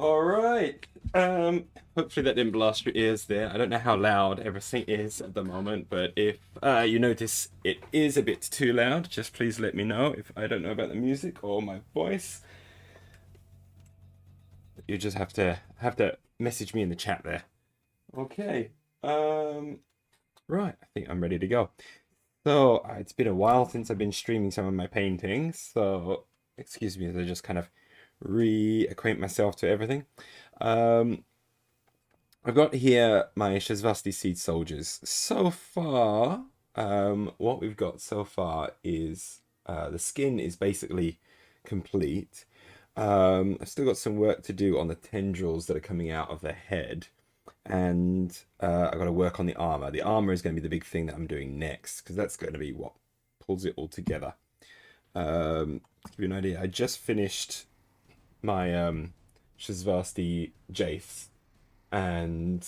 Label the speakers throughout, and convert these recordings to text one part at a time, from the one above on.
Speaker 1: All right. Hopefully that didn't blast your ears there. I don't know how loud everything is at the moment, but if you notice it is a bit too loud, just please let me know if I don't know about the music or my voice. You just have to message me in the chat there. Okay. Right. I think I'm ready to go. So it's been a while since I've been streaming some of my paintings, so excuse me as I just kind of reacquaint myself to everything. Um, I've got here my Shasvasti Seed Soldiers. So far, what we've got so far is the skin is basically complete. I've still got some work to do on the tendrils that are coming out of the head, and I've got to work on the armor. The armor is going to be the big thing that I'm doing next, because that's going to be what pulls it all together. To give you an idea, I just finished my Shasvasti Jace, and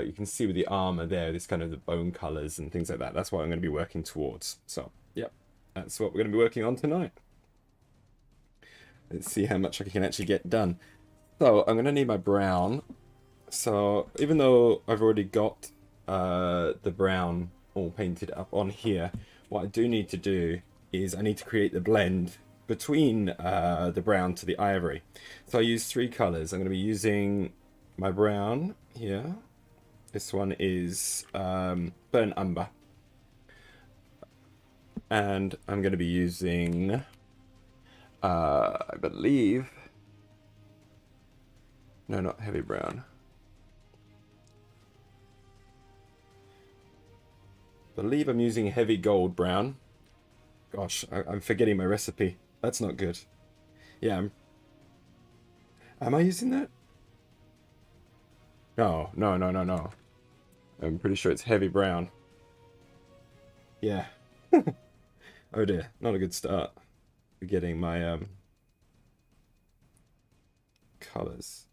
Speaker 1: you can see with the armor there, this kind of the bone colors and things like that. That's what I'm going to be working towards. So, yep, that's what we're going to be working on tonight. Let's see how much I can actually get done. So, I'm going to need my brown. So, even though I've already got the brown all painted up on here, what I do need to do is I need to create the blend between the brown to the ivory. So I use three colors. I'm going to be using my brown here. This one is burnt umber. And I'm going to be using, I believe, no, not heavy brown. I believe I'm using heavy gold brown. Gosh, I'm forgetting my recipe. That's not good. Yeah, am I using that? No, no, no, no, no. I'm pretty sure it's heavy brown. Yeah. Oh dear, not a good start. Forgetting my colors.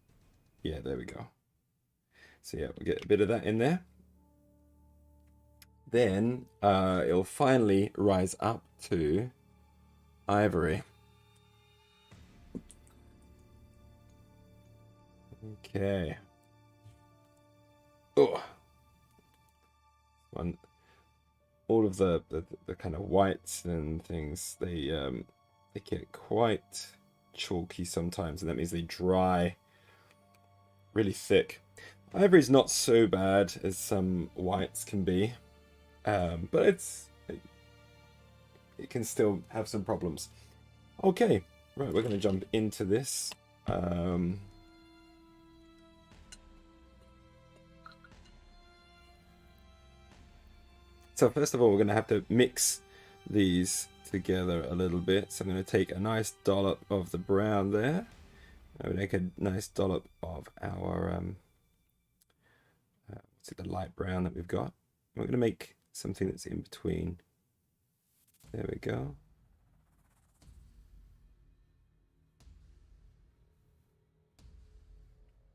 Speaker 1: Yeah, there we go. So yeah, we'll get a bit of that in there. Then it'll finally rise up to ivory. Okay. Oh, one. All of the kind of whites and things, they get quite chalky sometimes, and that means they dry really thick. Ivory's not so bad as some whites can be, but it can still have some problems. Okay, right, we're going to jump into this. So first of all, we're going to have to mix these together a little bit. So I'm going to take a nice dollop of the brown there. I would make a nice dollop of our what's it, the light brown that we've got. We're going to make something that's in between. There we go.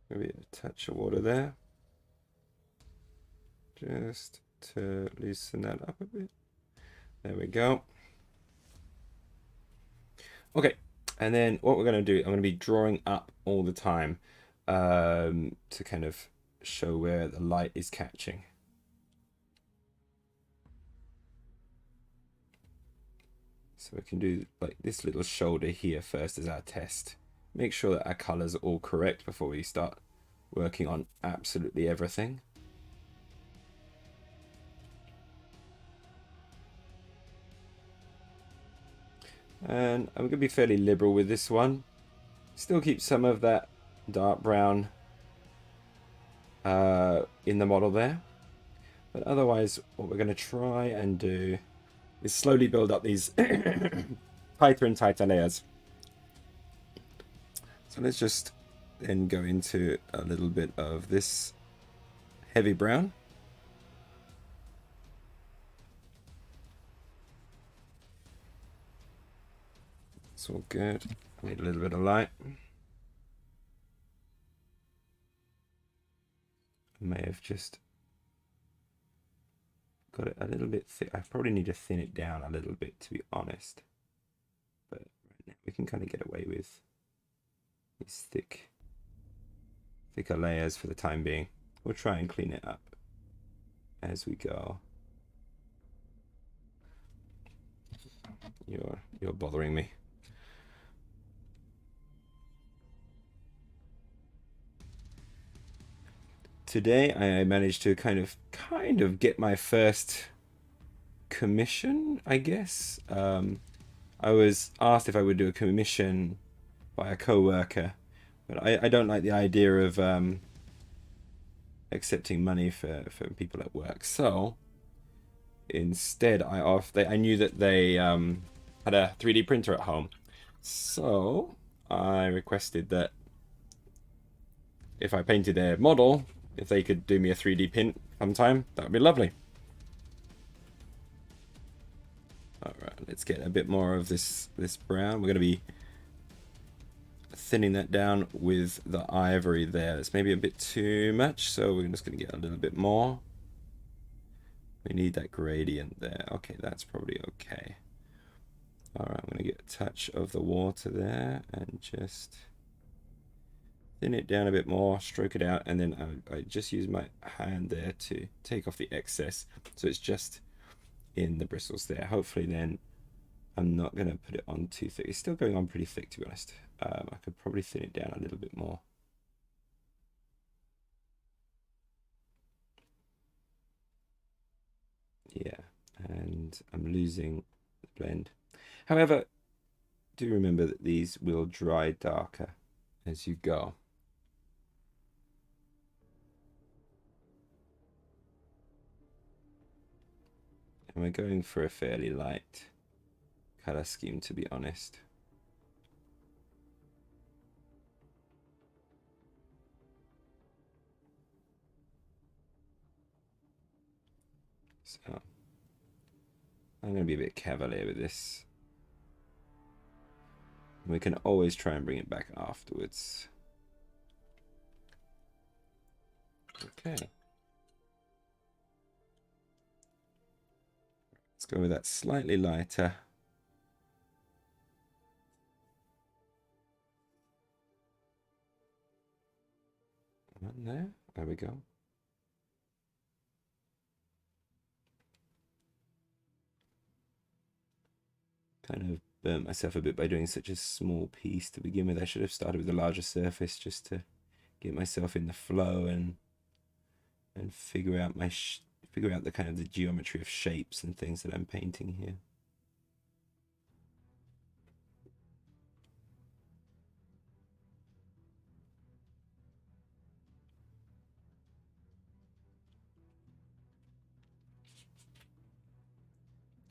Speaker 1: Maybe a touch of water there, just to loosen that up a bit. There we go. Okay, and then what we're going to do, I'm going to be drawing up all the time to kind of show where the light is catching. So we can do like this little shoulder here first as our test. Make sure that our colors are all correct before we start working on absolutely everything. And I'm going to be fairly liberal with this one. Still keep some of that dark brown in the model there. But otherwise, what we're going to try and do is slowly build up these tighter and tighter layers. So let's just then go into a little bit of this heavy brown. It's all good. Need a little bit of light. I may have just got it a little bit thick. I probably need to thin it down a little bit, to be honest. But right now we can kind of get away with this thick thicker layers for the time being. We'll try and clean it up as we go. You're bothering me. Today I managed to kind of get my first commission, I guess. I was asked if I would do a commission by a co-worker, but I don't like the idea of accepting money for people at work. So instead, I knew that they had a 3D printer at home, so I requested that if I painted their model, if they could do me a 3D print sometime, that would be lovely. Alright, let's get a bit more of this brown. We're going to be thinning that down with the ivory there. It's maybe a bit too much, so we're just going to get a little bit more. We need that gradient there. Okay, that's probably okay. Alright, I'm going to get a touch of the water there and just thin it down a bit more, stroke it out, and then I just use my hand there to take off the excess, so it's just in the bristles there. Hopefully then I'm not going to put it on too thick. It's still going on pretty thick, to be honest. I could probably thin it down a little bit more. Yeah, and I'm losing the blend. However, do remember that these will dry darker as you go. And we're going for a fairly light color scheme, to be honest. So I'm going to be a bit cavalier with this. We can always try and bring it back afterwards. Okay. Let's go with that slightly lighter. One there. There we go. Kind of burnt myself a bit by doing such a small piece to begin with. I should have started with a larger surface just to get myself in the flow and figure out the kind of the geometry of shapes and things that I'm painting here.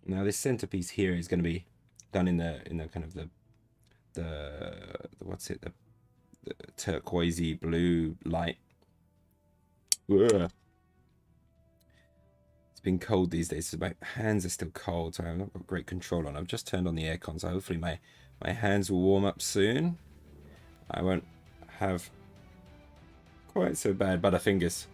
Speaker 1: Now this centerpiece here is going to be done in the kind of the what's it, the turquoisey blue light. Ugh. It's been cold these days, so my hands are still cold, so I've not got great control on. I've just turned on the aircon, so hopefully my hands will warm up soon. I won't have quite so bad butterfingers.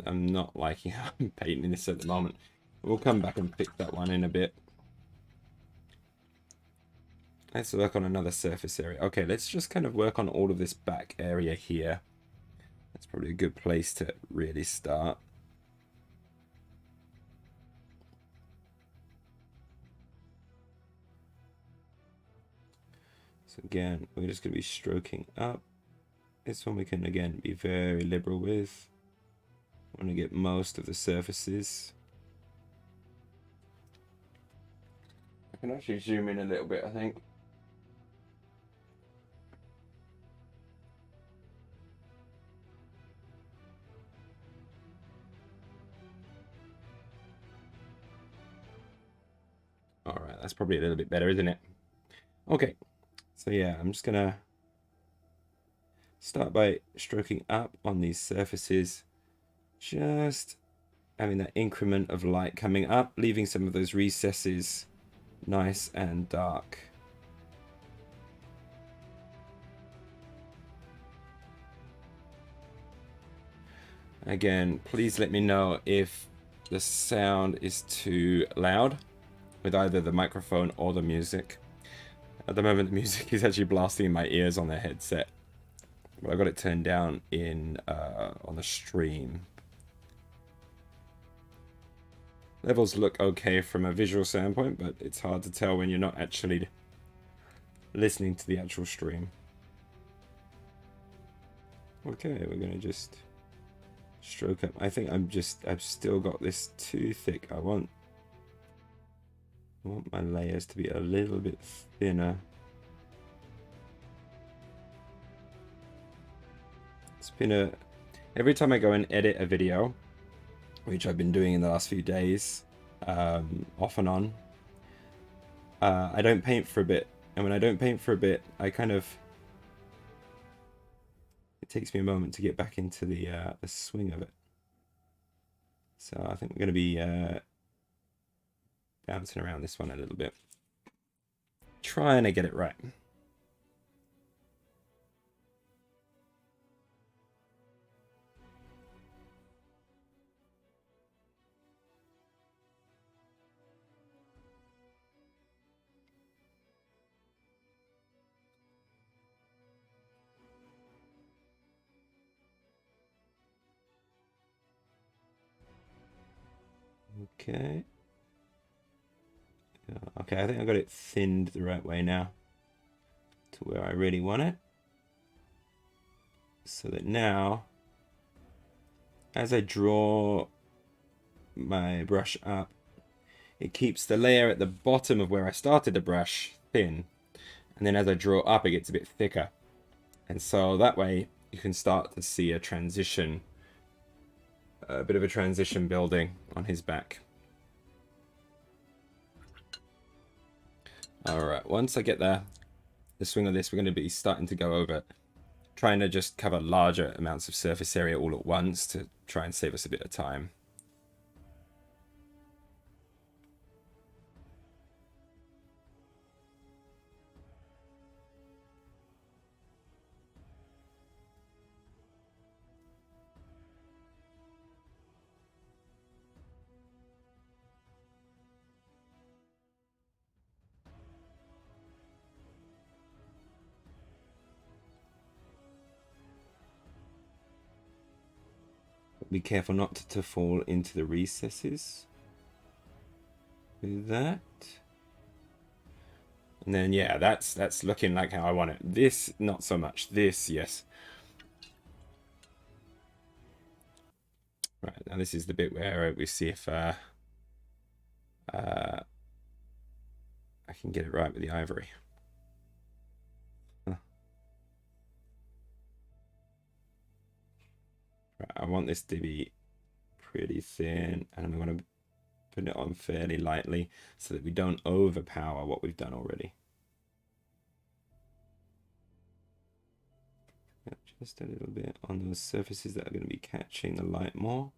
Speaker 1: I'm not liking how I'm painting this at the moment. We'll come back and fix that one in a bit. Let's work on another surface area. Okay, let's just kind of work on all of this back area here. That's probably a good place to really start. So again, we're just going to be stroking up. This one we can again be very liberal with. Want to get most of the surfaces. I can actually zoom in a little bit, I think. All right, that's probably a little bit better, isn't it? Okay, so yeah, I'm just gonna start by stroking up on these surfaces. Just having that increment of light coming up, leaving some of those recesses nice and dark. Again, please let me know if the sound is too loud with either the microphone or the music. At the moment, the music is actually blasting in my ears on the headset, but I got it turned down in on the stream. Levels look okay from a visual standpoint, but it's hard to tell when you're not actually listening to the actual stream. Okay, we're gonna just stroke up. I think I've still got this too thick. I want my layers to be a little bit thinner. It's been every time I go and edit a video, which I've been doing in the last few days, off and on, I don't paint for a bit. And when I don't paint for a bit, it takes me a moment to get back into the swing of it. So I think we're going to be bouncing around this one a little bit, trying to get it right. Okay. Okay, I think I got it thinned the right way now to where I really want it. So that now, as I draw my brush up, it keeps the layer at the bottom of where I started the brush thin. And then as I draw up, it gets a bit thicker. And so that way you can start to see a transition, a bit of a transition building on his back. Alright, once I get the swing of this, we're going to be starting to go over, trying to just cover larger amounts of surface area all at once to try and save us a bit of time. Be careful not to fall into the recesses with that. And then yeah, that's looking like how I want it. This, not so much. This, yes. Right, now this is the bit where we see if I can get it right with the ivory. Huh. Right, I want this to be pretty thin, and I'm going to put it on fairly lightly so that we don't overpower what we've done already. Just a little bit on those surfaces that are going to be catching the light more.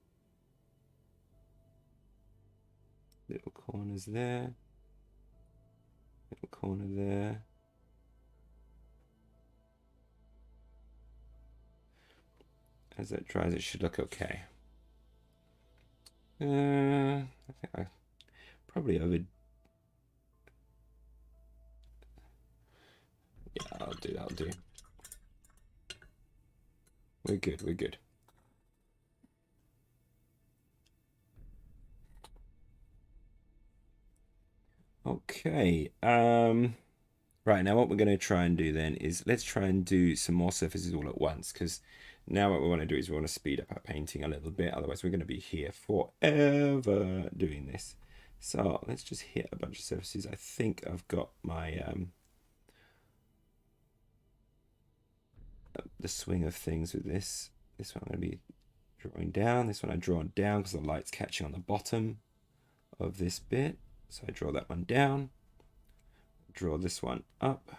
Speaker 1: Little corners there. Little corner there. As that dries, it should look okay. I think I probably over. Yeah, I'll do. We're good, we're good. Okay, right, now what we're going to try and do then is let's try and do some more surfaces all at once, because now what we want to do is we want to speed up our painting a little bit, otherwise we're going to be here forever doing this. So let's just hit a bunch of surfaces. I think I've got my the swing of things with this. This one I'm going to be drawing down. This one I draw down because the light's catching on the bottom of this bit. So I draw that one down, draw this one up,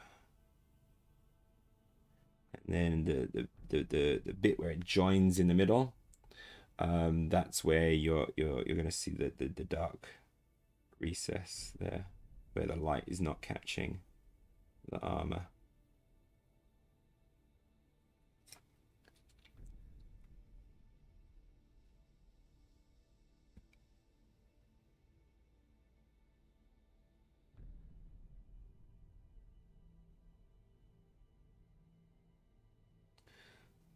Speaker 1: and then the bit where it joins in the middle, that's where you're going to see the dark recess there, where the light is not catching the armor.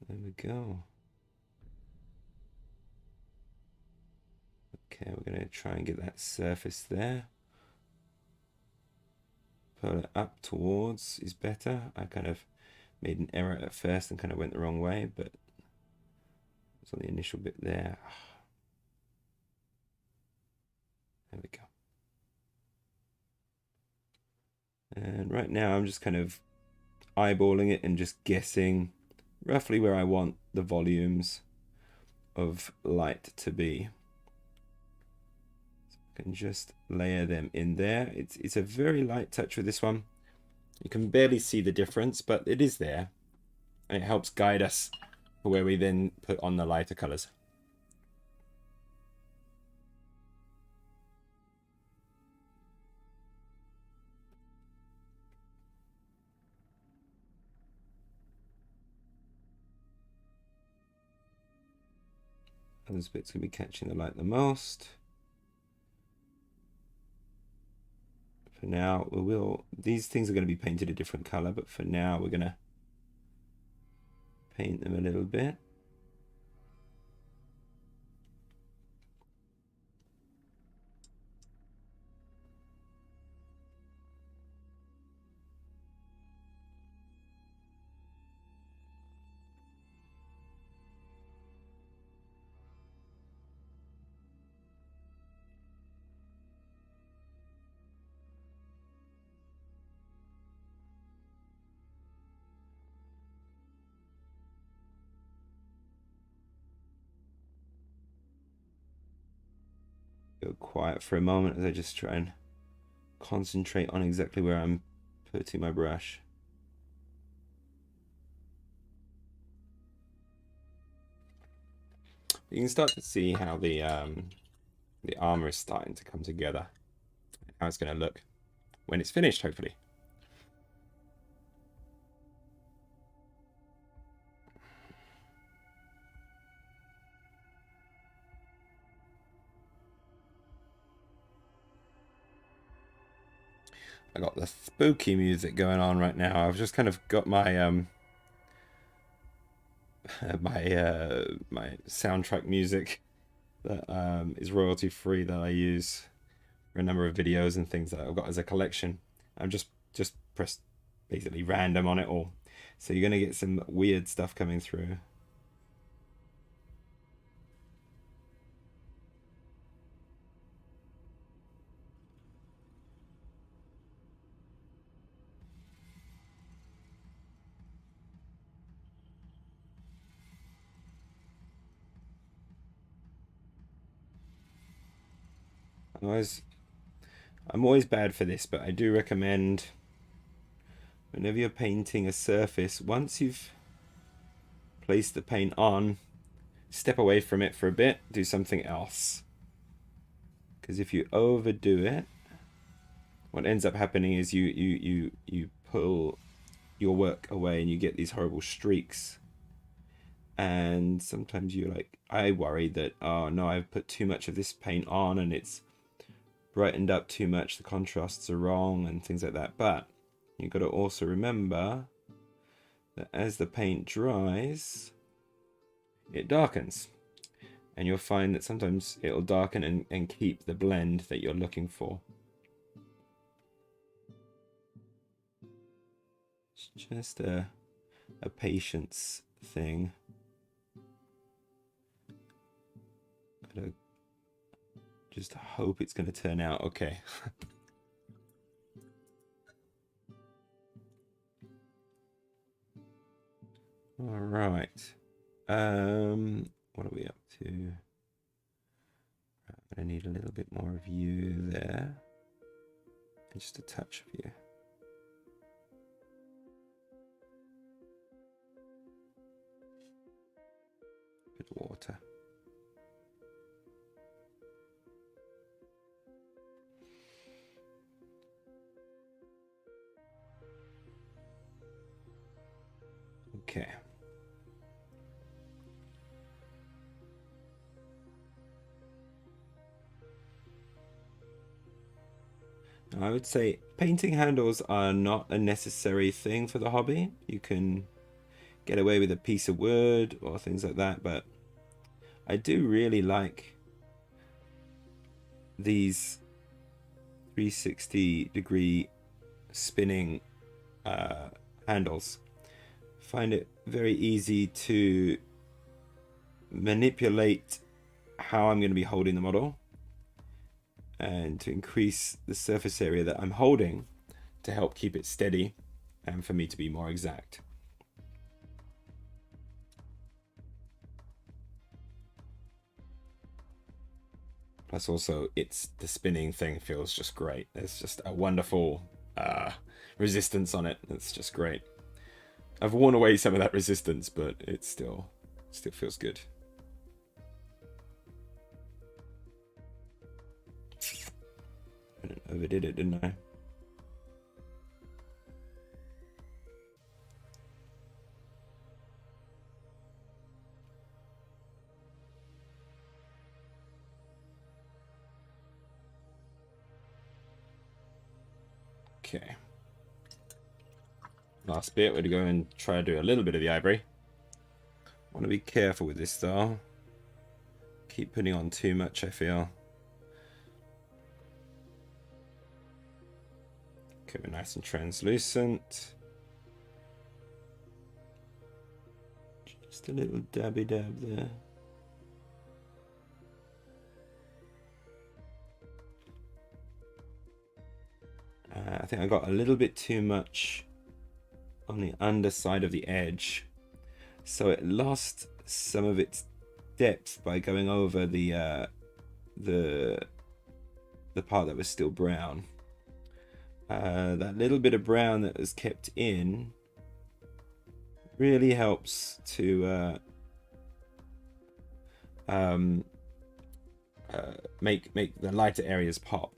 Speaker 1: There we go. Okay, we're going to try and get that surface there. Pull it up towards is better. I kind of made an error at first and kind of went the wrong way, but it's on the initial bit there. There we go. And right now I'm just kind of eyeballing it and just guessing roughly where I want the volumes of light to be. So I can just layer them in there. It's a very light touch with this one. You can barely see the difference, but it is there. And it helps guide us for where we then put on the lighter colors. Those bits will be catching the light the most. For now, these things are going to be painted a different color, but for now we're going to paint them a little bit. Go quiet for a moment as I just try and concentrate on exactly where I'm putting my brush. You can start to see how the armor is starting to come together, and how it's going to look when it's finished, hopefully. I got the spooky music going on right now. I've just kind of got my my soundtrack music that is royalty free that I use for a number of videos and things that I've got as a collection. I'm just pressed basically random on it all, so you're gonna get some weird stuff coming through. I'm always bad for this, but I do recommend whenever you're painting a surface, once you've placed the paint on, step away from it for a bit, do something else. Because if you overdo it, what ends up happening is you pull your work away and you get these horrible streaks. And sometimes I worry that, oh no, I've put too much of this paint on and it's brightened up too much, the contrasts are wrong and things like that. But you've got to also remember that as the paint dries, it darkens. And you'll find that sometimes it'll darken and keep the blend that you're looking for. It's just a patience thing. Gotta just hope it's going to turn out okay. All right. What are we up to? I'm going to need a little bit more of you there. And just a touch of you. Bit of water. Okay. I would say painting handles are not a necessary thing for the hobby. You can get away with a piece of wood or things like that, but I do really like these 360-degree spinning handles. Find it very easy to manipulate how I'm going to be holding the model and to increase the surface area that I'm holding to help keep it steady and for me to be more exact. Plus also the spinning thing feels just great. There's just a wonderful resistance on it. It's just great. I've worn away some of that resistance, but it still feels good. I overdid it, didn't I? Okay. Last bit, we're going to go and try to do a little bit of the ivory. Want to be careful with this though. Keep putting on too much, I feel. Okay, we're nice and translucent. Just a little dabby dab there. I think I got a little bit too much on the underside of the edge, so it lost some of its depth by going over the part that was still brown. That little bit of brown that was kept in really helps to make the lighter areas pop.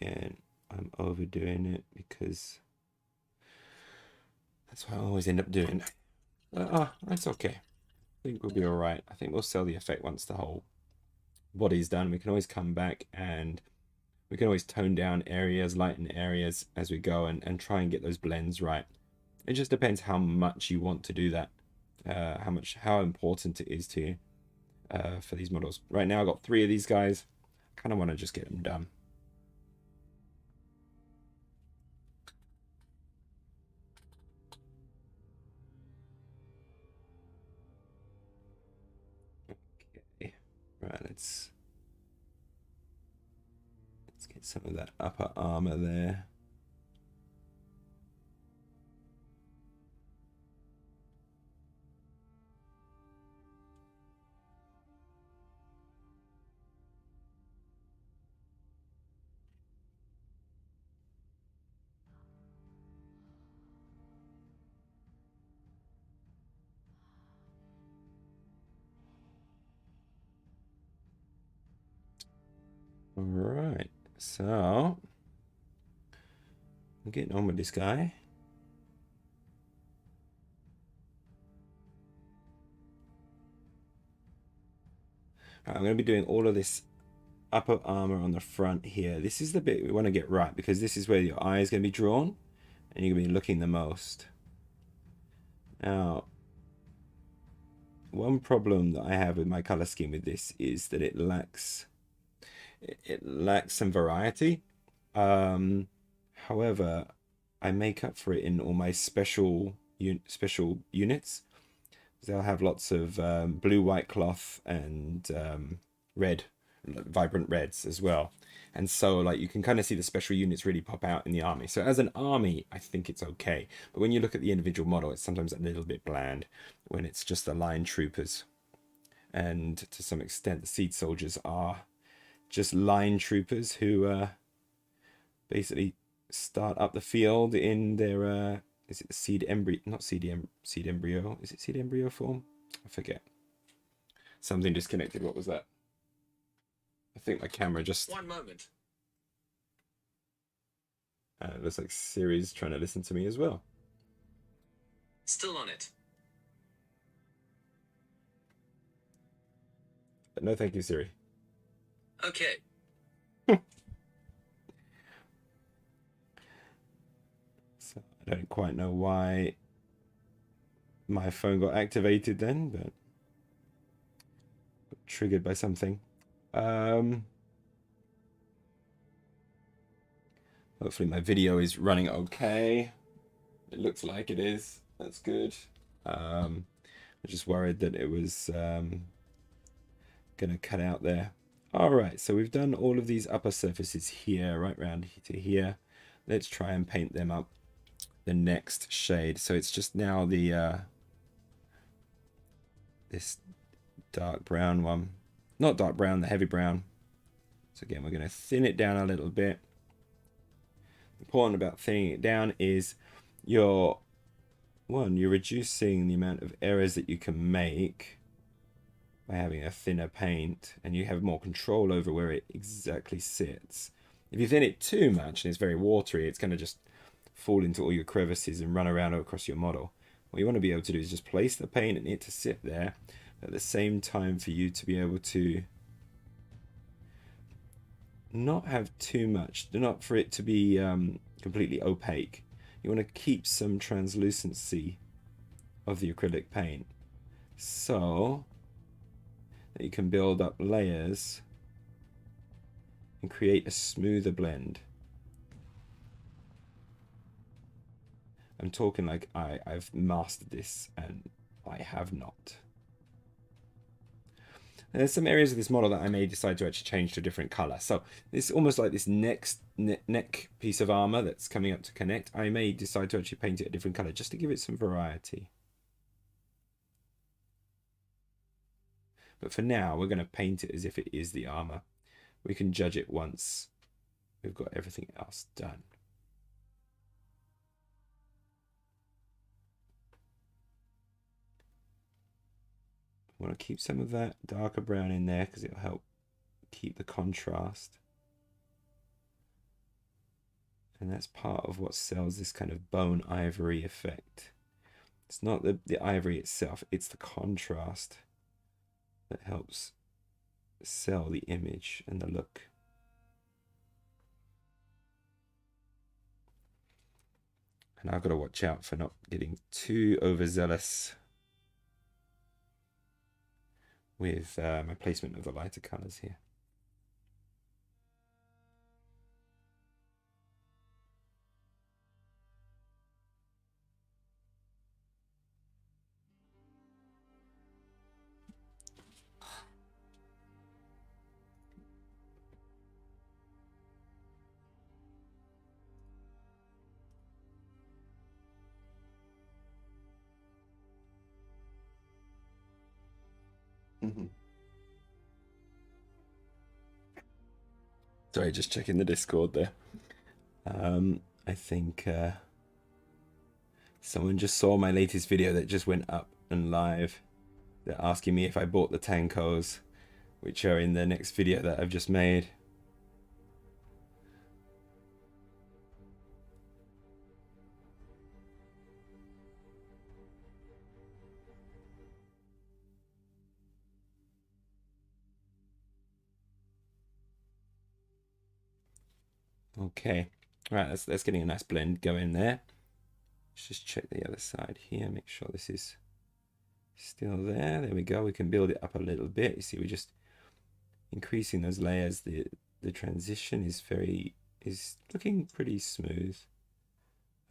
Speaker 1: Again, I'm overdoing it because that's what I always end up doing. That's okay. I think we'll be all right. I think we'll sell the effect once the whole body's done. We can always come back and we can always tone down areas, lighten areas as we go and try and get those blends right. It just depends how much you want to do that, how important it is to you for these models. Right now I've got 3 of these guys. I kind of want to just get them done. Okay, right, let's get some of that upper armor there. All right, so I'm getting on with this guy. Right, I'm going to be doing all of this upper armor on the front here. This is the bit we want to get right because this is where your eye is going to be drawn and you're going to be looking the most. Now, one problem that I have with my color scheme with this is that it lacks some variety. However, I make up for it in all my special units. They'll have lots of blue, white cloth and red, vibrant reds as well. And so like you can kind of see the special units really pop out in the army. So as an army, I think it's okay. But when you look at the individual model, it's sometimes a little bit bland when it's just the line troopers. And to some extent, the seed soldiers are just line troopers who basically start up the field in their is it the seed embryo? Not seed embryo. Is it seed embryo form? I forget. Something disconnected. What was that? I think my camera just...
Speaker 2: One moment.
Speaker 1: It looks like Siri's trying to listen to me as well.
Speaker 2: Still on it.
Speaker 1: But no thank you, Siri.
Speaker 2: Okay.
Speaker 1: So I don't quite know why my phone got activated then, but got triggered by something. Hopefully my video is running okay. It looks like it is. That's good. I'm just worried that it was gonna cut out there. All right, so we've done all of these upper surfaces here, right round to here. Let's try and paint them up the next shade. So it's just now the this dark brown one, not dark brown, the heavy brown. So again, we're going to thin it down a little bit. Important about thinning it down is you're reducing the amount of errors that you can make by having a thinner paint, and you have more control over where it exactly sits. If you thin it too much and it's very watery, it's going to just fall into all your crevices and run around across your model. What you want to be able to do is just place the paint and it to sit there, at the same time for you to be able to not have too much, not for it to be completely opaque. You want to keep some translucency of the acrylic paint so that you can build up layers and create a smoother blend. I'm talking like I've mastered this, and I have not. And there's some areas of this model that I may decide to actually change to a different color. So it's almost like this neck piece of armor that's coming up to connect. I may decide to actually paint it a different color just to give it some variety. But for now, we're going to paint it as if it is the armor. We can judge it once we've got everything else done. I want to keep some of that darker brown in there because it'll help keep the contrast. And that's part of what sells this kind of bone ivory effect. It's not the ivory itself, it's the contrast that helps sell the image and the look. And I've got to watch out for not getting too overzealous with my placement of the lighter colors here. Sorry, just checking the Discord there. I think someone just saw my latest video that just went up and live. They're asking me if I bought the tankos, which are in the next video that I've just made. Okay, right, that's getting a nice blend going there. Let's just check the other side here, make sure this is still there. There we go. We can build it up a little bit. You see, we're just increasing those layers. The transition is looking pretty smooth.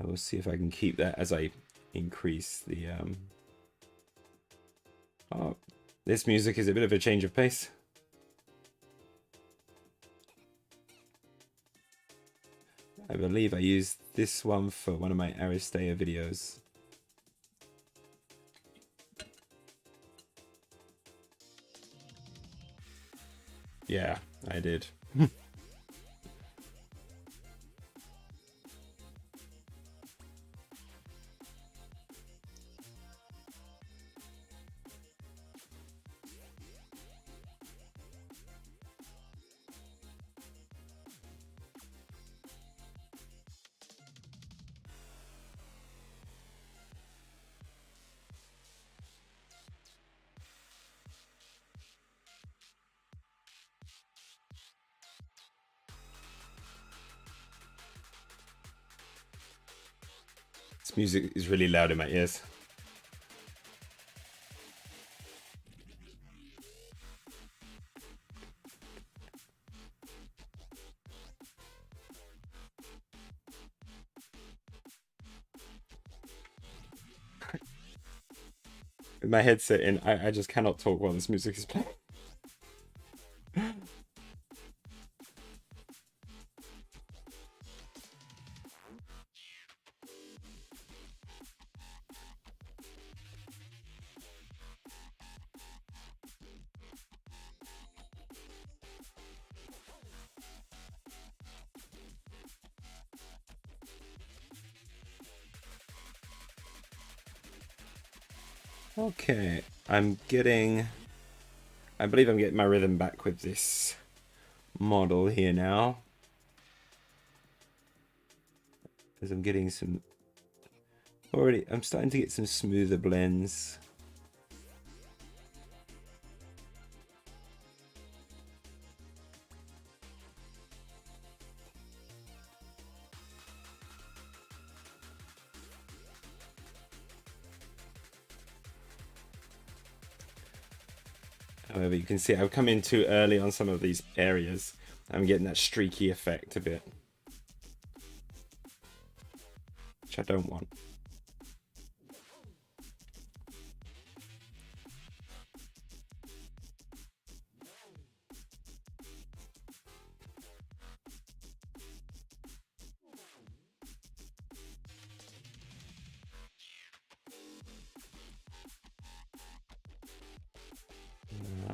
Speaker 1: I will see if I can keep that as I increase the oh, this music is a bit of a change of pace. I believe I used this one for one of my Aristea videos. Yeah, I did. This music is really loud in my ears. With my headset in, I just cannot talk while this music is playing. Okay, I believe I'm getting my rhythm back with this model here now. As I'm getting some, I'm starting to get some smoother blends. However, you can see I've come in too early on some of these areas. I'm getting that streaky effect a bit, which I don't want.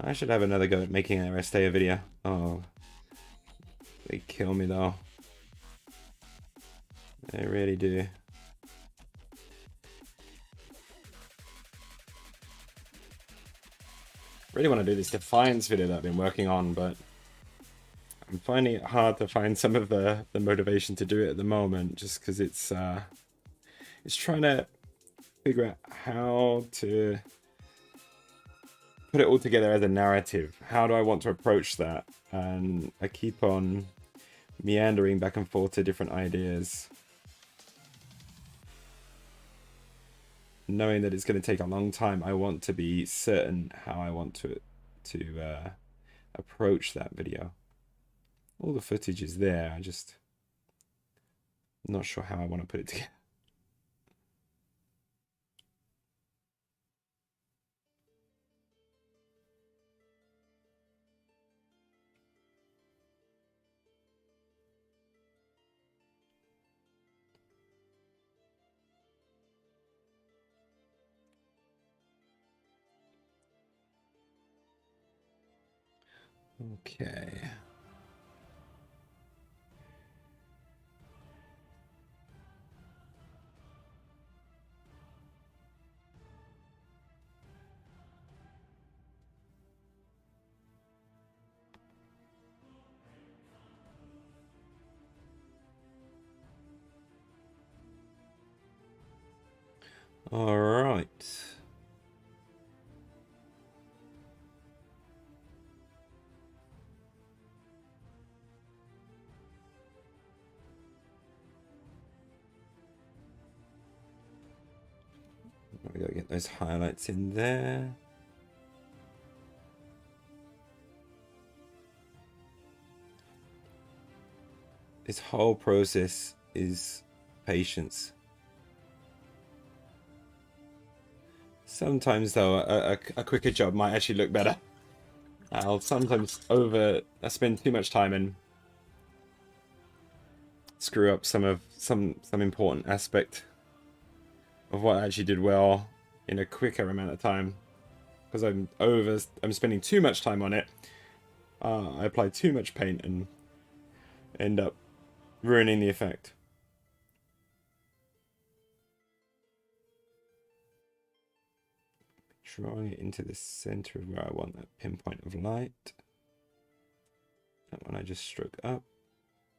Speaker 1: I should have another go at making a Restea video. Oh, they kill me though. They really do. Really want to do this Defiance video that I've been working on, but I'm finding it hard to find some of the motivation to do it at the moment, just because it's trying to figure out how to put it all together as a narrative. How do I want to approach that? And I keep on meandering back and forth to different ideas, knowing that it's going to take a long time. I want to be certain how I want to approach that video. All the footage is there, I just not sure how I want to put it together. Okay. All right. We gotta get those highlights in there. This whole process is patience. Sometimes, though, a quicker job might actually look better. I'll sometimes I spend too much time and screw up some important aspect of what I actually did well in a quicker amount of time, because I'm spending too much time on it. I apply too much paint and end up ruining the effect. Drawing it into the center of where I want that pinpoint of light. That one I just stroke up.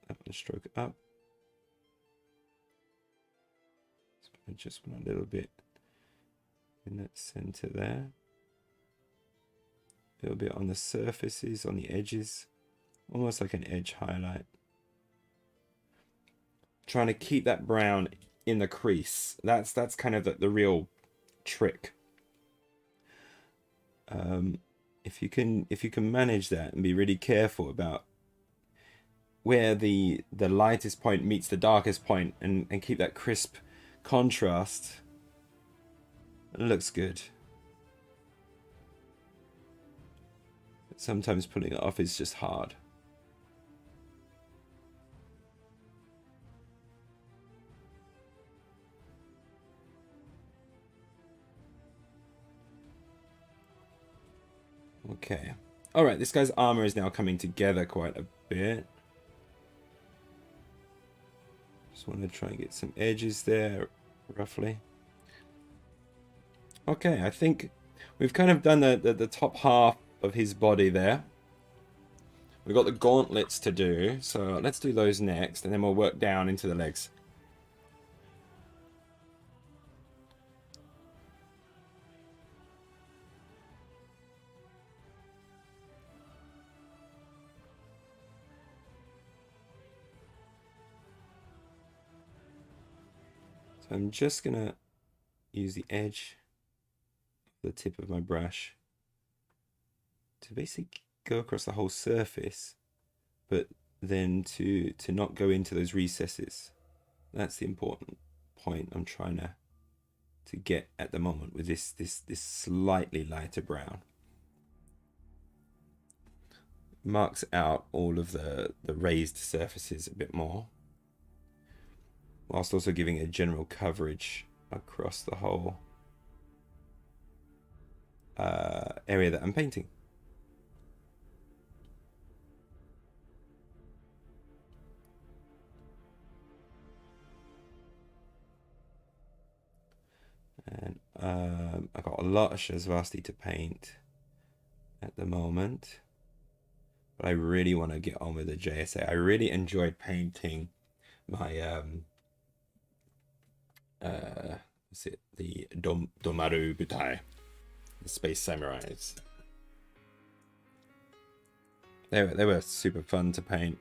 Speaker 1: That one stroke up. I just want a little bit in that center there. A little bit on the surfaces, on the edges. Almost like an edge highlight. Trying to keep that brown in the crease. That's kind of the real trick. If you can manage that and be really careful about where the lightest point meets the darkest point, and keep that crisp contrast, it looks good. Sometimes pulling it off is just hard. Okay. Alright, this guy's armor is now coming together quite a bit. Just want to try and get some edges there, roughly. Okay, I think we've kind of done the top half of his body there. We've got the gauntlets to do, so let's do those next, and then we'll work down into the legs. So I'm just gonna use the edge of the tip of my brush to basically go across the whole surface, but then to not go into those recesses. That's the important point I'm trying to get at the moment with this slightly lighter brown. Marks out all of the raised surfaces a bit more, whilst also giving a general coverage across the whole area that I'm painting. And I've got a lot of Shazvasti to paint at the moment, but I really want to get on with the JSA. I really enjoyed painting my what's it, the Domaru Butai, the Space Samurais. They were super fun to paint.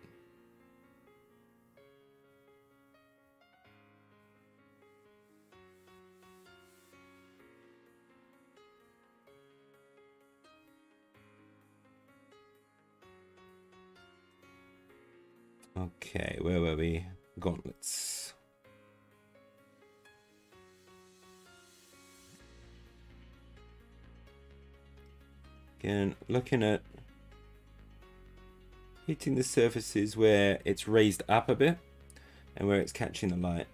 Speaker 1: Okay, where were we? Gauntlets. Again, looking at hitting the surfaces where it's raised up a bit and where it's catching the light.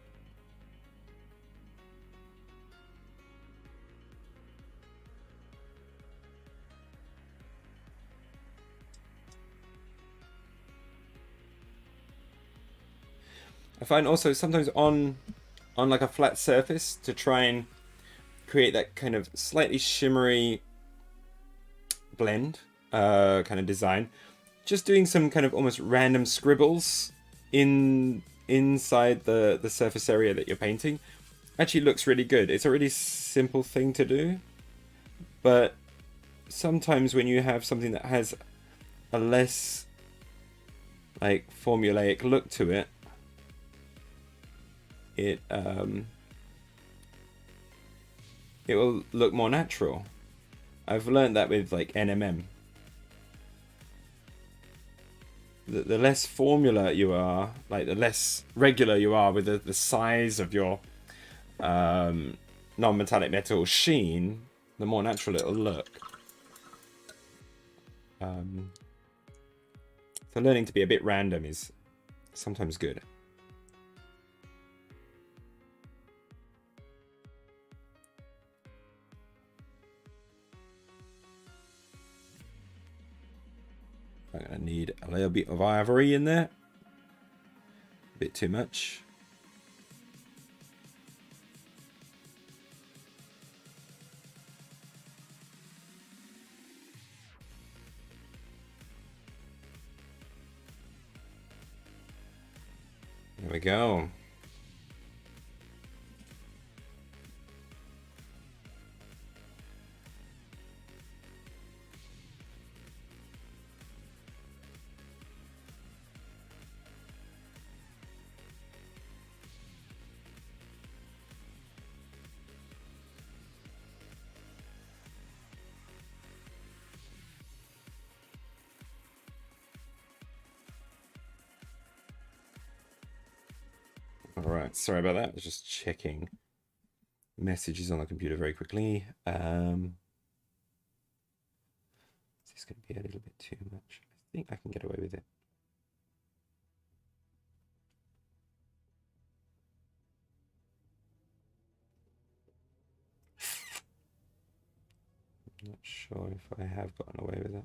Speaker 1: I find also sometimes on like a flat surface, to try and create that kind of slightly shimmery blend kind of design, just doing some kind of almost random scribbles inside the surface area that you're painting actually looks really good. It's a really simple thing to do, but sometimes when you have something that has a less like formulaic look to it, it will look more natural. I've learned that with like NMM. The less formula you are, like the less regular you are with the size of your non-metallic metal sheen, the more natural it'll look. So learning to be a bit random is sometimes good. I'm going to need a little bit of ivory in there. A bit too much. There we go. All right, sorry about that. I was just checking messages on the computer very quickly. Is this going to be a little bit too much? I think I can get away with it. I'm not sure if I have gotten away with it.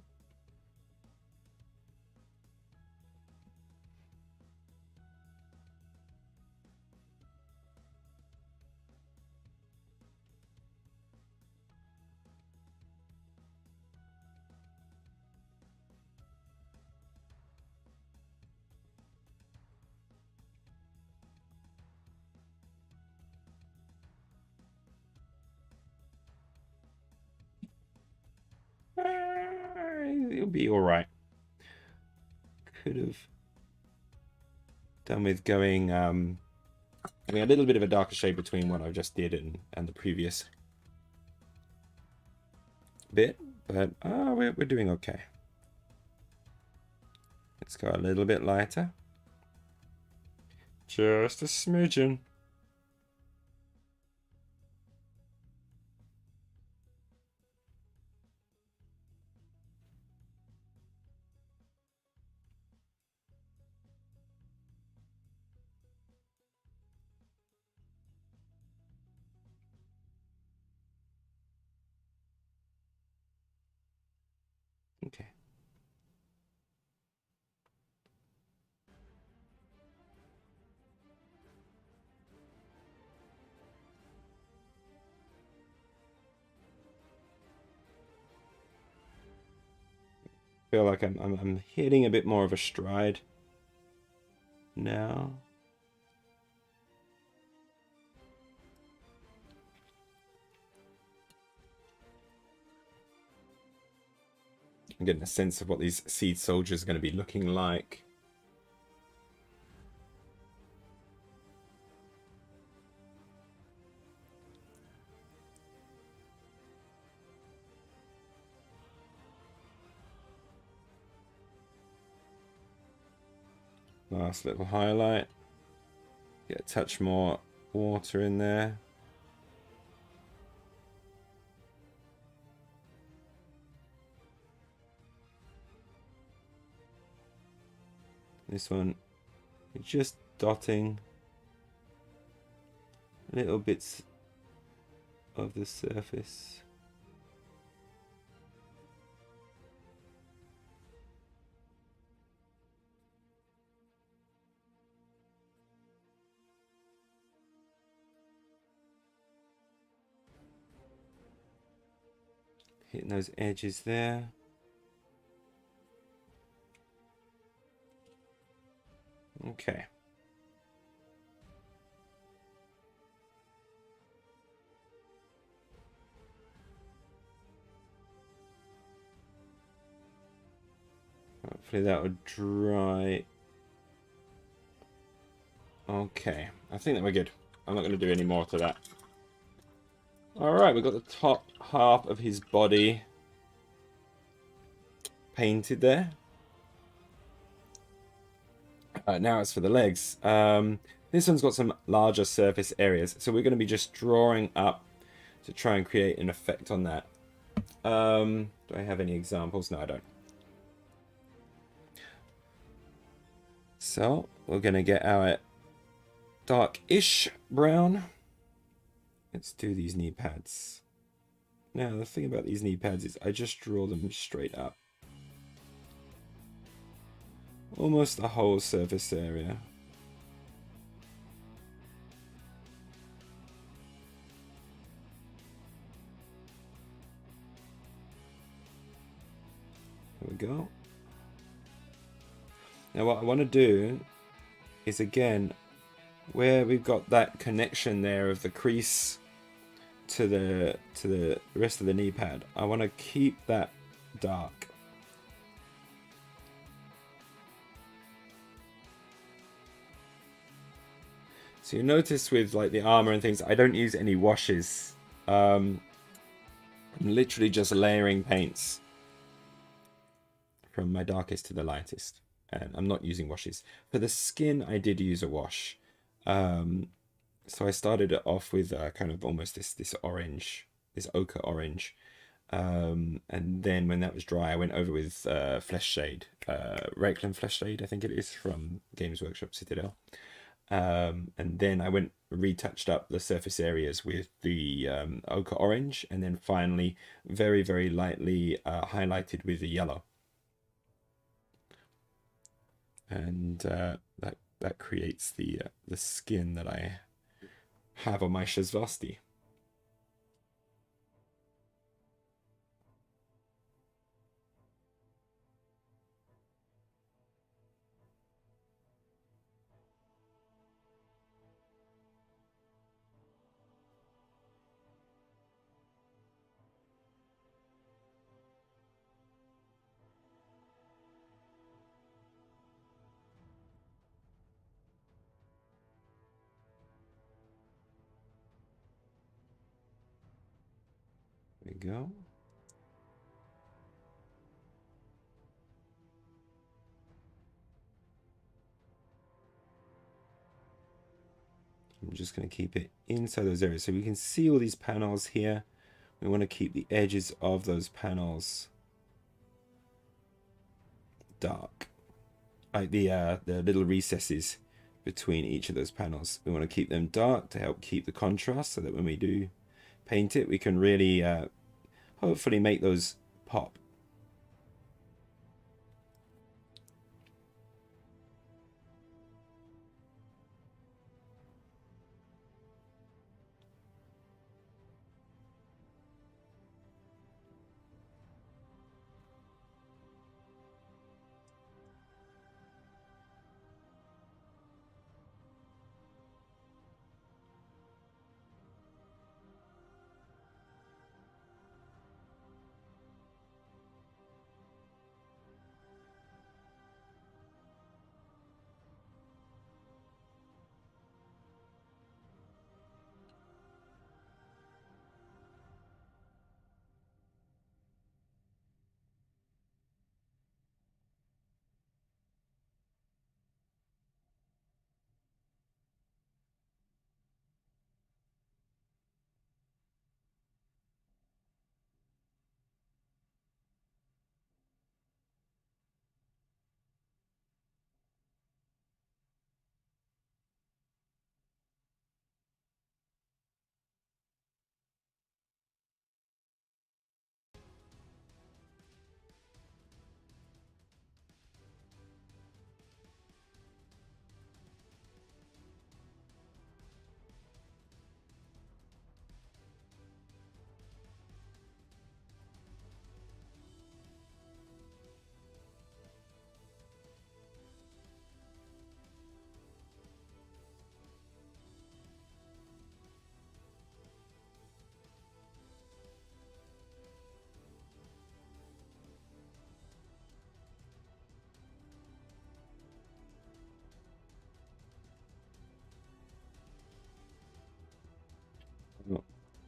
Speaker 1: It'll be all right. Could have done with going having a little bit of a darker shade between what I just did and the previous bit, but we're doing okay. Let's go a little bit lighter, just a smidgen. Okay. Feel like I'm hitting a bit more of a stride now. I'm getting a sense of what these seed soldiers are going to be looking like. Last little highlight. Get a touch more water in there. This one, just dotting little bits of the surface. Hitting those edges there. Okay. Hopefully that would dry. Okay, I think that we're good. I'm not going to do any more to that. Alright, we've got the top half of his body painted there. Now it's for the legs. This one's got some larger surface areas, so we're going to be just drawing up to try and create an effect on that. Do I have any examples? No, I don't. So we're going to get our dark-ish brown. Let's do these knee pads. Now, the thing about these knee pads is I just draw them straight up. Almost the whole surface area. There we go. Now what I want to do is, again, where we've got that connection there of the crease to the rest of the knee pad, I want to keep that dark. So you notice with like the armor and things, I don't use any washes. I'm literally just layering paints from my darkest to the lightest, and I'm not using washes. For the skin, I did use a wash. So I started it off with kind of almost this orange, this ochre orange. And then when that was dry, I went over with Flesh Shade, Reikland Flesh Shade, I think it is, from Games Workshop Citadel. And then I went retouched up the surface areas with the ochre orange, and then finally very, very lightly highlighted with the yellow. And that creates the skin that I have on my Shazvasti. There we go. I'm just going to keep it inside those areas so we can see all these panels here. We want to keep the edges of those panels dark, like the little recesses between each of those panels. We want to keep them dark to help keep the contrast, so that when we do paint it, we can really hopefully make those pop.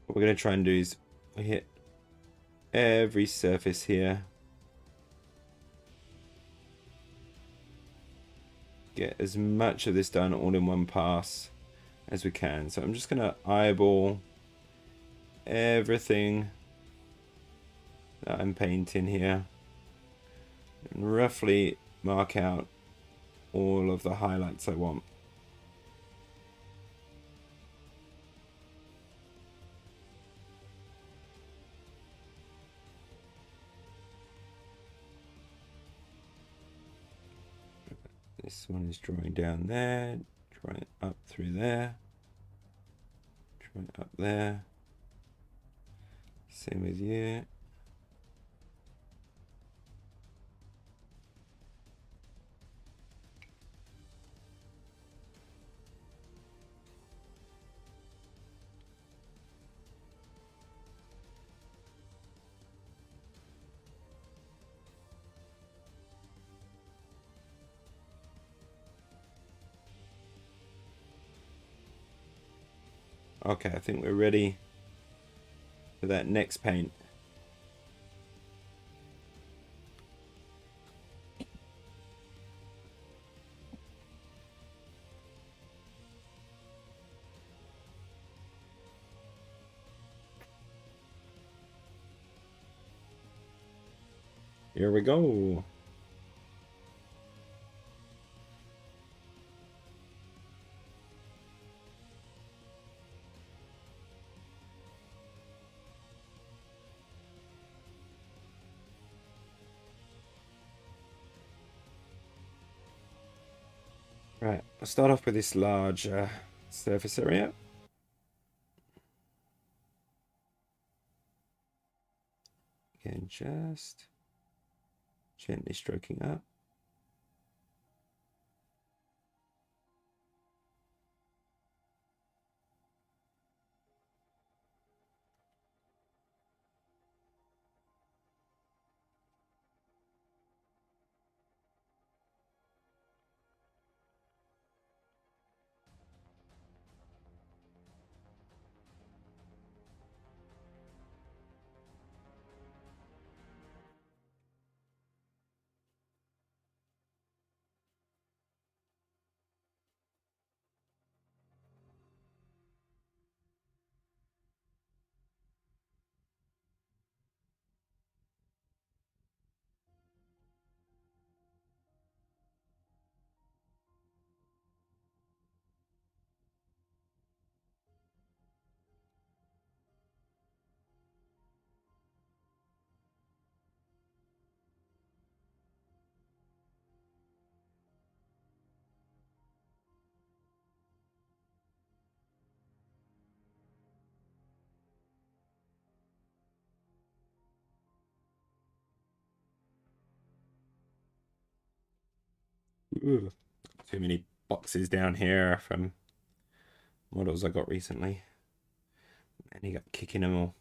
Speaker 1: What we're going to try and do is hit every surface here. Get as much of this done all in one pass as we can. So I'm just going to eyeball everything that I'm painting here and roughly mark out all of the highlights I want. This one is drawing down there, drawing up through there, drawing up there. Same with you. Okay, I think we're ready for that next paint. Here we go. Right, I'll start off with this large surface area. Again, just gently stroking up. Ooh, too many boxes down here from models I got recently. And he got kicking them all.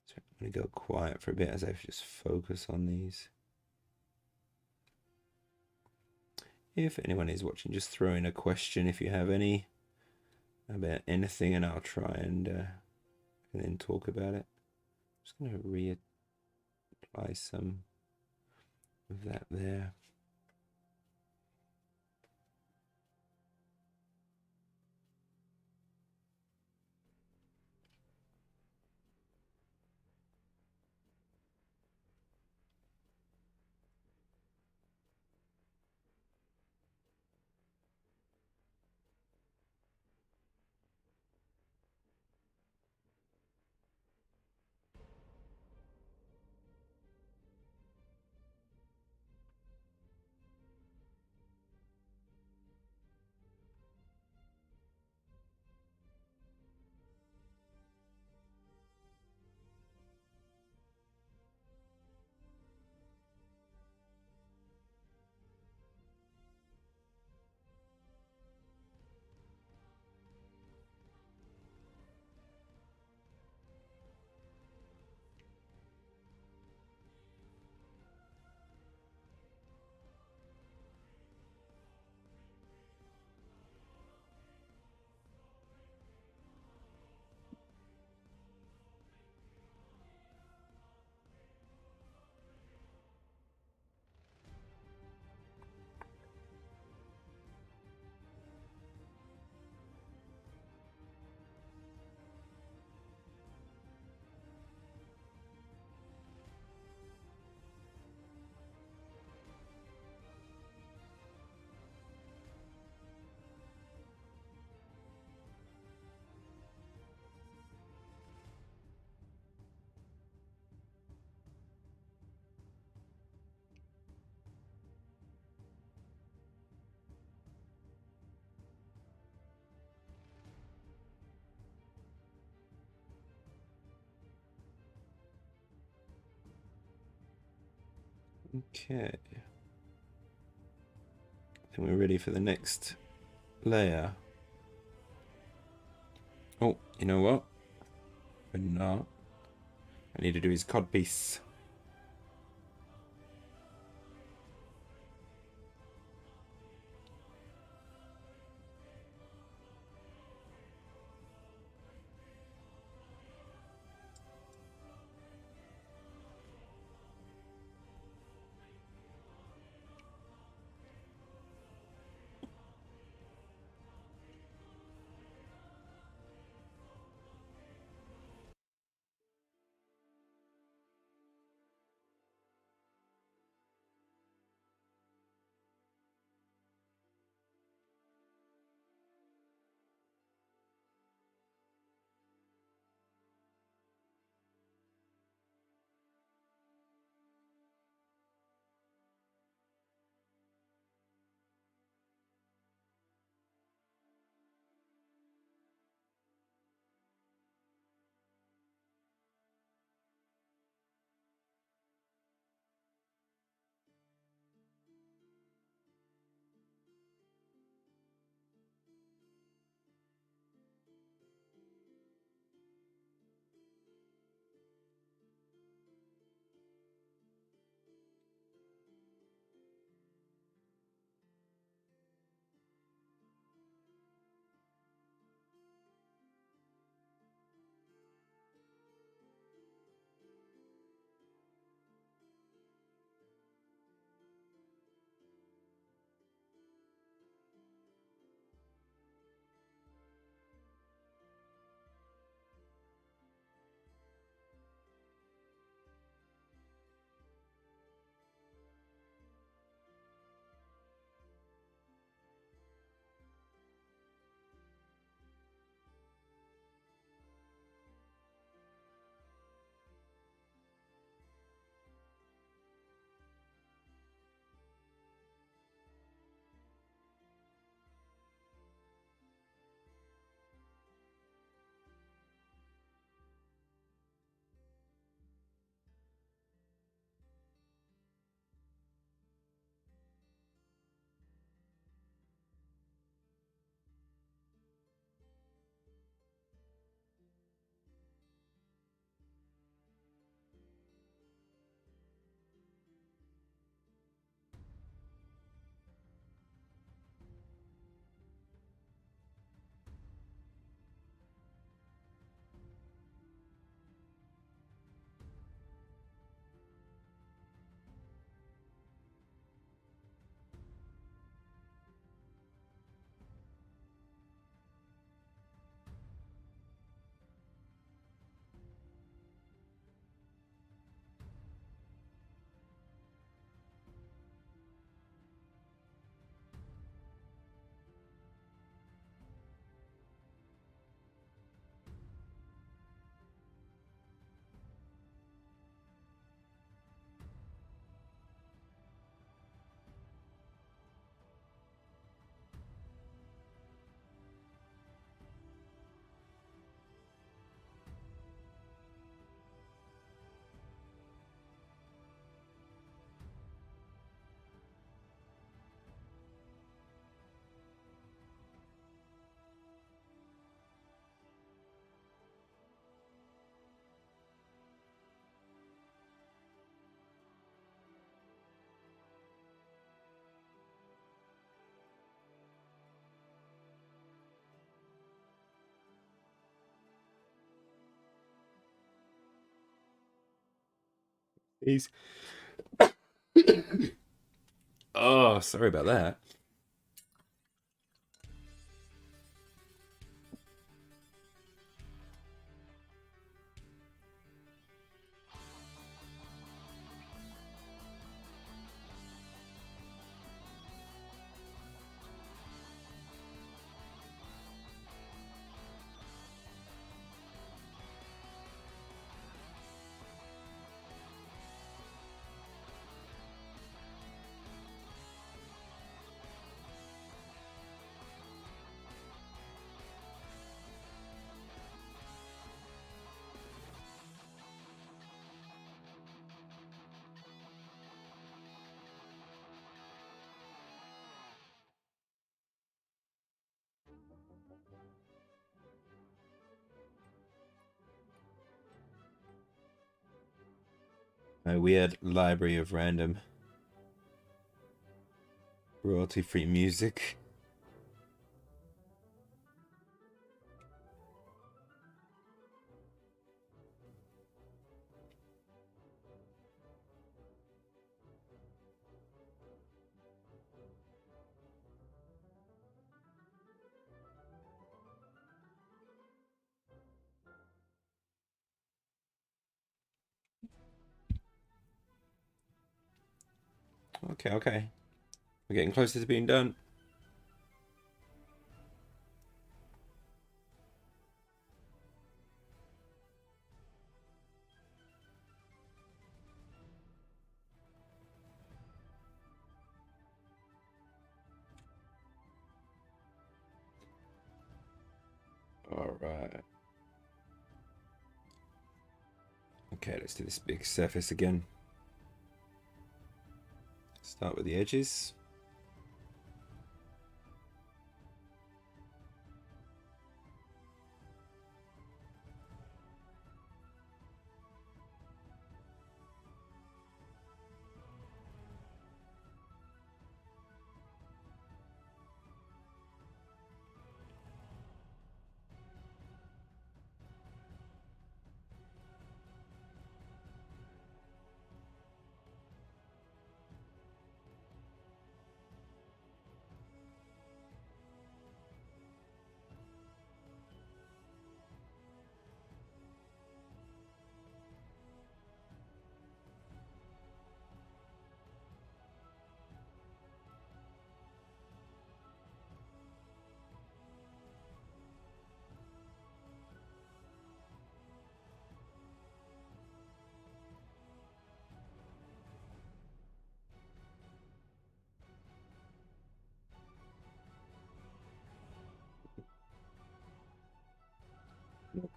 Speaker 1: So I'm going to go quiet for a bit as I just focus on these. If anyone is watching, just throw in a question if you have any about anything, and I'll try and then talk about it. I'm just going to reapply some of that there. Okay. I think we're ready for the next layer. Oh, you know what? We're not. I need to do his codpiece. He's. Oh, sorry about that. My weird library of random royalty-free music. Okay, okay. We're getting closer to being done. All right. Okay, let's do this big surface again. Start with the edges.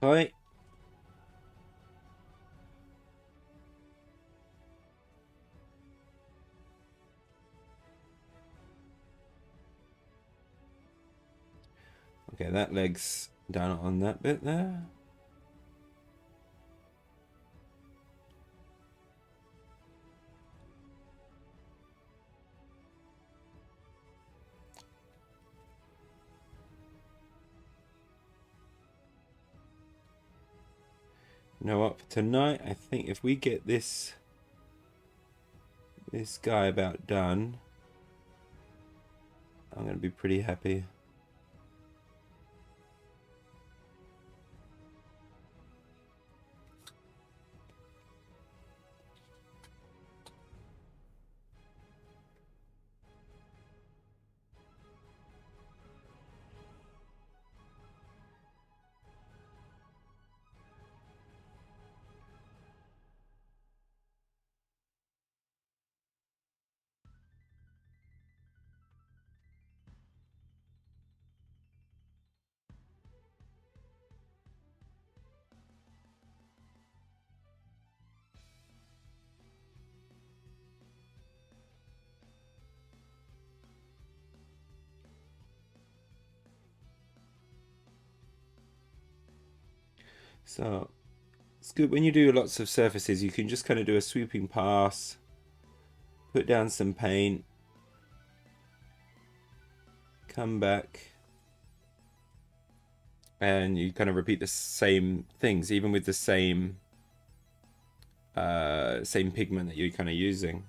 Speaker 1: Okay. Okay, that leg's down on that bit there. You know what? For tonight, I think if we get this guy about done, I'm gonna be pretty happy. So it's good when you do lots of surfaces, you can just kind of do a sweeping pass, put down some paint, come back, and you kind of repeat the same things, even with the same same pigment that you're kind of using,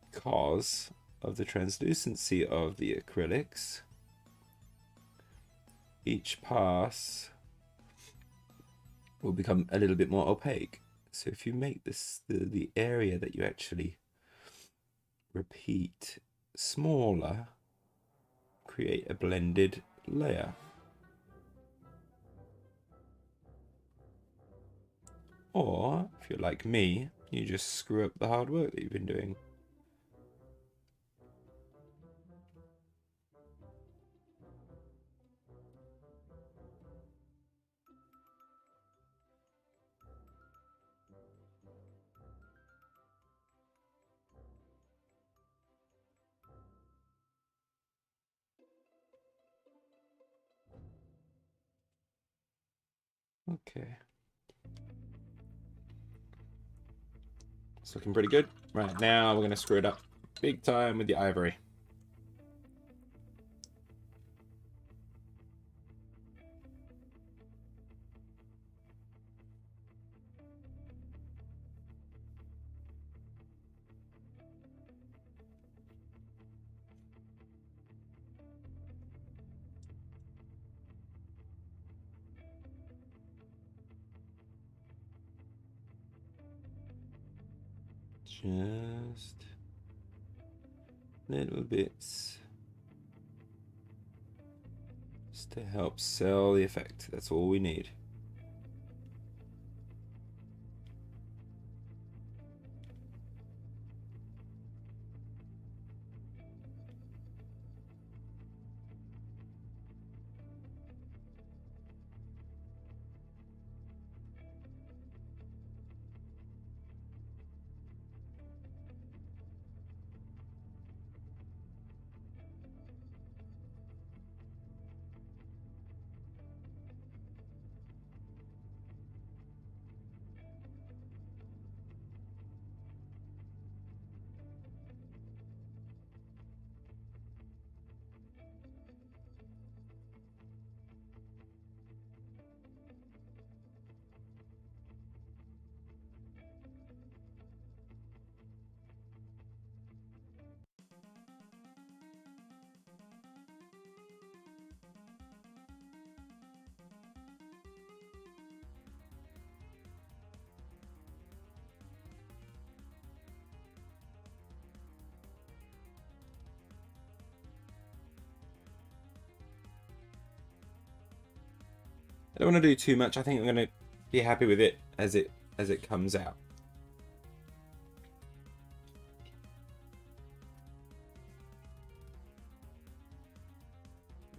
Speaker 1: because of the translucency of the acrylics. Each pass will become a little bit more opaque. So if you make this the area that you actually repeat smaller, create a blended layer. Or if you're like me, you just screw up the hard work that you've been doing. Okay. It's looking pretty good. Right, now we're going to screw it up big time with the ivory. Just little bits. Just to help sell the effect. That's all we need. I don't want to do too much. I think I'm going to be happy with it as it comes out.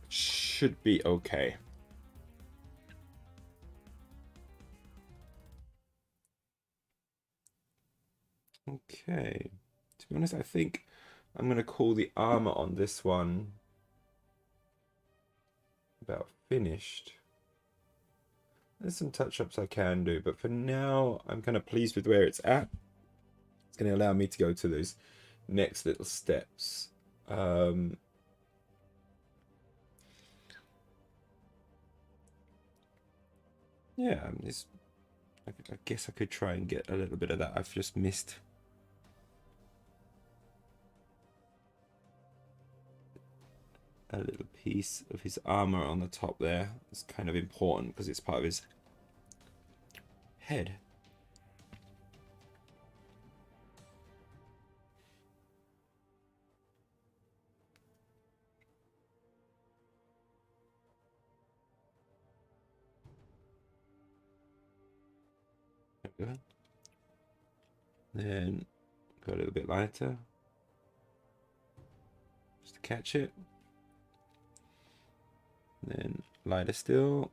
Speaker 1: Should be okay. Okay. To be honest, I think I'm going to call the armor on this one about finished. There's some touch-ups I can do, but for now, I'm kind of pleased with where it's at. It's going to allow me to go to those next little steps. Yeah, I guess I could try and get a little bit of that. I've just missed a little piece of his armor on the top there. It's kind of important because it's part of his head. There we go. Then go a little bit lighter just to catch it. Then lighter still.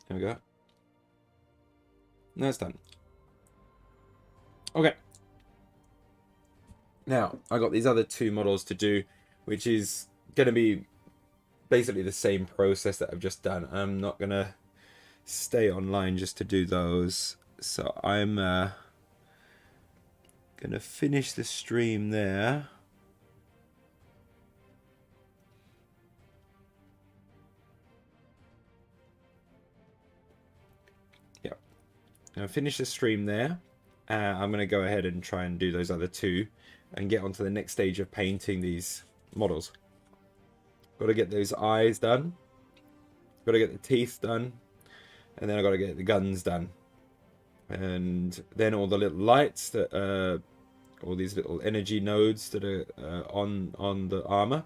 Speaker 1: There we go. Now it's done. Okay. Now, I got these other two models to do, which is going to be basically the same process that I've just done. I'm not going to stay online just to do those. So I'm going to finish the stream there. Yep. Now finish the stream there. I'm going to go ahead and try and do those other two and get onto the next stage of painting these models. Got to get those eyes done. Got to get the teeth done. And then I got to get the guns done. And then all the little lights that all these little energy nodes that are on the armor.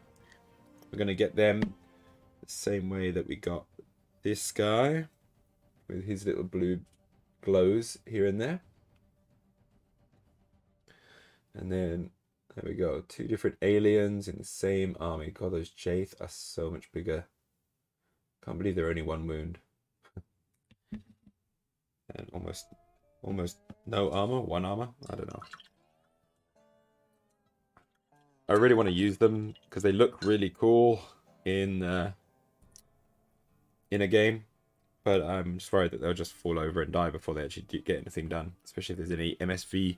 Speaker 1: We're going to get them the same way that we got this guy with his little blue glows here and there. And then there we go, two different aliens in the same army. God, those Jaith are so much bigger. Can't believe they're only one wound. And almost no armor, one armor. I don't know. I really want to use them because they look really cool in in a game, but I'm just worried that they'll just fall over and die before they actually get anything done, especially if there's any MSV2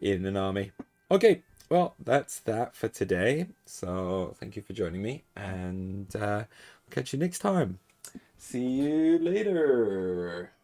Speaker 1: in an army. Okay, well, that's that for today. So thank you for joining me, and catch you next time. See you later.